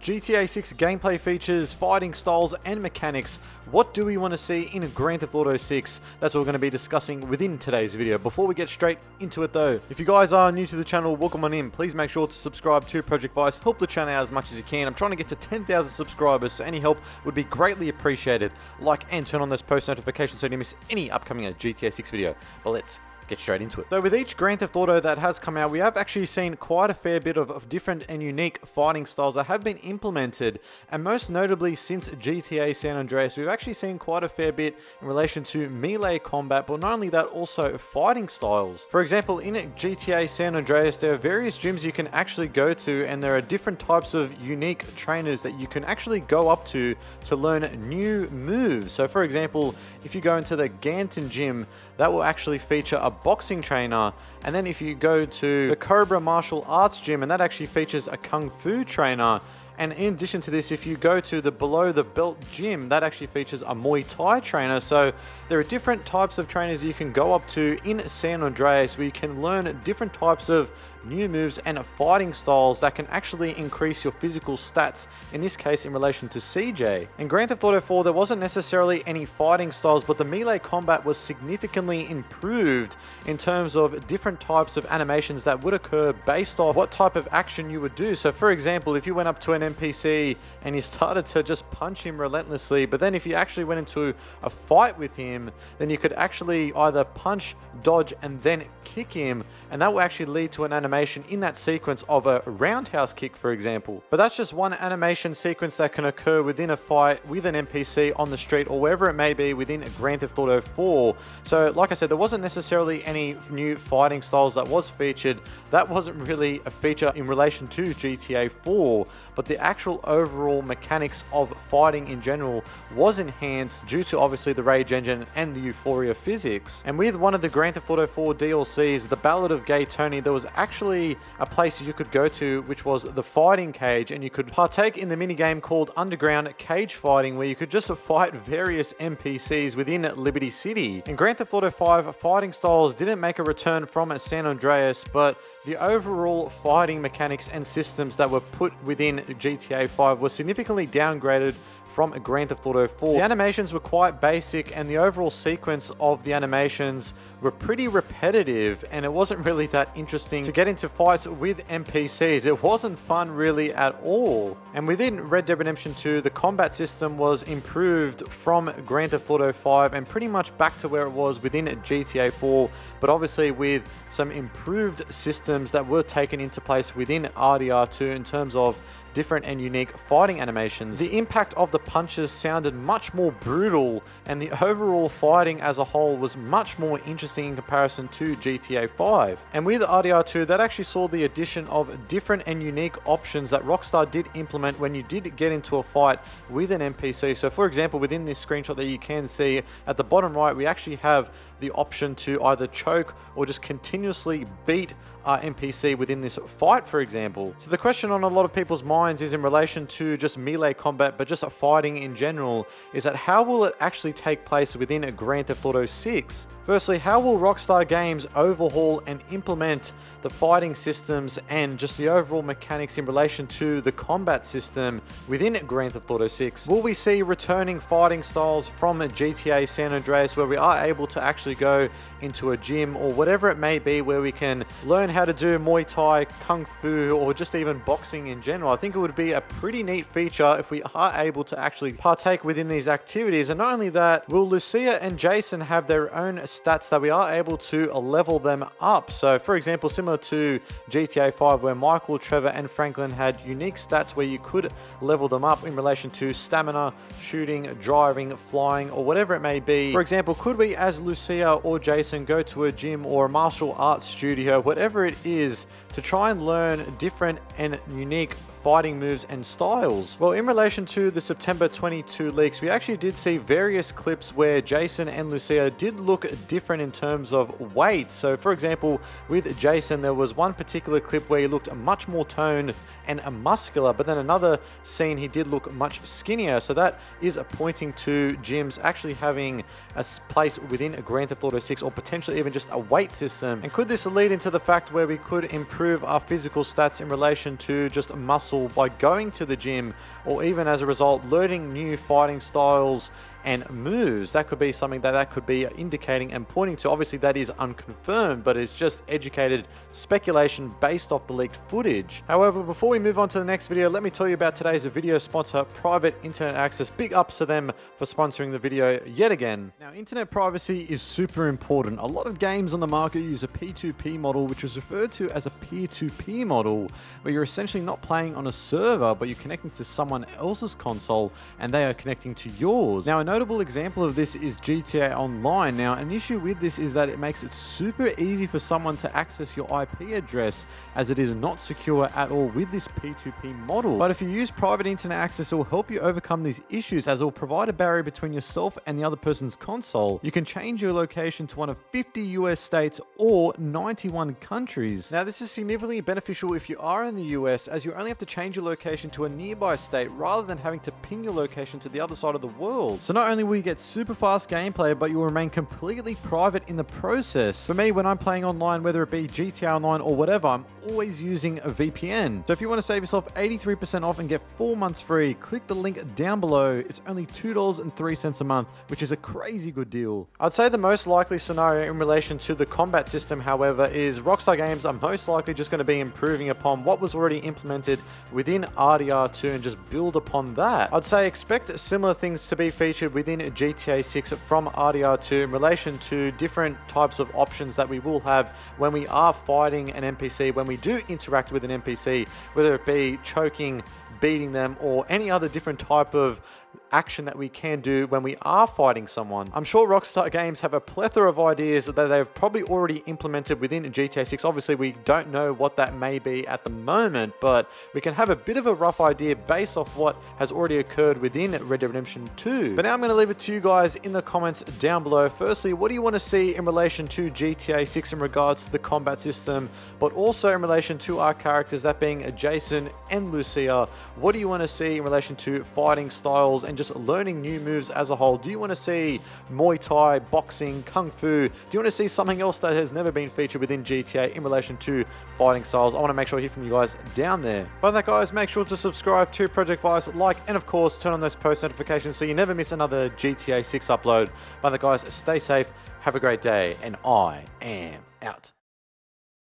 GTA 6 gameplay features, fighting styles, and mechanics. What do we want to see in Grand Theft Auto 6? That's what we're going to be discussing within today's video. Before we get straight into it though, if you guys are new to the channel, welcome on in. Please make sure to subscribe to Project Vice. Help the channel out as much as you can. I'm trying to get to 10,000 subscribers, so any help would be greatly appreciated. Like and turn on those post notifications so you don't miss any upcoming GTA 6 video. But let's get straight into it. So with each Grand Theft Auto that has come out, we have actually seen quite a fair bit of different and unique fighting styles that have been implemented, and most notably since GTA San Andreas, we've actually seen quite a fair bit in relation to melee combat, but not only that, also fighting styles. For example, in GTA San Andreas, there are various gyms you can actually go to, and there are different types of unique trainers that you can actually go up to learn new moves. So for example, if you go into the Ganton gym, that will actually feature a boxing trainer, and then if you go to the Cobra Martial Arts gym, and that actually features a Kung Fu trainer. And in addition to this, if you go to the Below the Belt gym, that actually features a Muay Thai trainer. So there are different types of trainers you can go up to in San Andreas, where you can learn different types of new moves and fighting styles that can actually increase your physical stats, in this case in relation to CJ. In Grand Theft Auto 4, there wasn't necessarily any fighting styles, but the melee combat was significantly improved in terms of different types of animations that would occur based off what type of action you would do. So for example, if you went up to an NPC and you started to just punch him relentlessly, but then if you actually went into a fight with him, then you could actually either punch, dodge, and then kick him, and that will actually lead to an animation in that sequence of a roundhouse kick, for example. But that's just one animation sequence that can occur within a fight with an NPC on the street or wherever it may be within Grand Theft Auto 4. So like I said, there wasn't necessarily any new fighting styles that was featured. That wasn't really a feature in relation to GTA 4, but the actual overall mechanics of fighting in general was enhanced due to obviously the Rage engine and the Euphoria physics. And with one of the Grand Theft Auto 4 DLCs, the Ballad of Gay Tony, there was actually a place you could go to, which was the fighting cage, and you could partake in the minigame called Underground Cage Fighting, where you could just fight various NPCs within Liberty City. In Grand Theft Auto 5, fighting styles didn't make a return from San Andreas, but the overall fighting mechanics and systems that were put within GTA 5 were significantly downgraded from Grand Theft Auto 4. The animations were quite basic, and the overall sequence of the animations were pretty repetitive, and it wasn't really that interesting to get into fights with NPCs. It wasn't fun really at all. And within Red Dead Redemption 2, the combat system was improved from Grand Theft Auto 5 and pretty much back to where it was within GTA 4, but obviously with some improved systems that were taken into place within RDR2 in terms of different and unique fighting animations. The impact of the punches sounded much more brutal, and the overall fighting as a whole was much more interesting in comparison to GTA 5. And with RDR2, that actually saw the addition of different and unique options that Rockstar did implement when you did get into a fight with an NPC. So for example, within this screenshot that you can see at the bottom right, we actually have the option to either choke or just continuously beat our NPC within this fight, for example. So the question on a lot of people's minds is in relation to just melee combat, but just fighting in general, is that how will it actually take place within a Grand Theft Auto 6? Firstly, how will Rockstar Games overhaul and implement the fighting systems and just the overall mechanics in relation to the combat system within Grand Theft Auto 6? Will we see returning fighting styles from GTA San Andreas, where we are able to actually go into a gym or whatever it may be, where we can learn how to do Muay Thai, Kung Fu, or just even boxing in general? I think it would be a pretty neat feature if we are able to actually partake within these activities. And not only that, will Lucia and Jason have their own stats that we are able to level them up? So for example, similar to GTA 5, where Michael, Trevor, and Franklin had unique stats where you could level them up in relation to stamina, shooting, driving, flying, or whatever it may be. For example, could we as Lucia or Jason go to a gym or a martial arts studio, whatever it is, to try and learn different and unique fighting moves and styles? Well, in relation to the September 22 leaks, we actually did see various clips where Jason and Lucia did look different in terms of weight. So for example, with Jason, there was one particular clip where he looked much more toned and muscular, but then another scene he did look much skinnier. So that is pointing to gyms actually having a place within a Grand Theft Auto 6, or potentially even just a weight system. And could this lead into the fact where we could improve our physical stats in relation relation to just muscle by going to the gym, or even as a result learning new fighting styles and moves. That could be something that could be indicating and pointing to. Obviously that is unconfirmed, but it's just educated speculation based off the leaked footage. However, before we move on to the next video, let me tell you about today's video sponsor, Private Internet Access. Big ups to them for sponsoring the video yet again. Now, internet privacy is super important. A lot of games on the market use a P2P model, which is referred to as a peer-to-peer model, where you're essentially not playing on a server, but you're connecting to someone else's console and they are connecting to yours. Now, a notable example of this is GTA Online. Now, an issue with this is that it makes it super easy for someone to access your IP address, as it is not secure at all with this P2P model. But if you use private internet access, it will help you overcome these issues, as it will provide a barrier between yourself and the other person's console. You can change your location to one of 50 US states or 91 countries. Now, this is significantly beneficial if you are in the US, as you only have to change your location to a nearby state rather than having to ping your location to the other side of the world. So not only will you get super fast gameplay, but you will remain completely private in the process. For me, when I'm playing online, whether it be GTA Online or whatever, I'm always using a VPN. So if you want to save yourself 83% off and get 4 months free, click the link down below. It's only $2.03 a month, which is a crazy good deal. I'd say the most likely scenario in relation to the combat system, however, is Rockstar Games are most likely just going to be improving upon what was already implemented within RDR2 and just build upon that. I'd say expect similar things to be featured within GTA 6 from RDR2 in relation to different types of options that we will have when we are fighting an NPC, when we do interact with an NPC, whether it be choking, beating them, or any other different type of action that we can do when we are fighting someone. I'm sure Rockstar Games have a plethora of ideas that they've probably already implemented within GTA 6. Obviously, we don't know what that may be at the moment, but we can have a bit of a rough idea based off what has already occurred within Red Dead Redemption 2. But now I'm going to leave it to you guys in the comments down below. Firstly, what do you want to see in relation to GTA 6 in regards to the combat system, but also in relation to our characters, that being Jason and Lucia? What do you want to see in relation to fighting styles and just learning new moves as a whole? Do you want to see Muay Thai, boxing, Kung Fu? Do you want to see something else that has never been featured within GTA in relation to fighting styles? I want to make sure I hear from you guys down there. By that, guys, make sure to subscribe to Project Vice, like, and of course, turn on those post notifications so you never miss another GTA 6 upload. By that, guys, stay safe, have a great day, and I am out.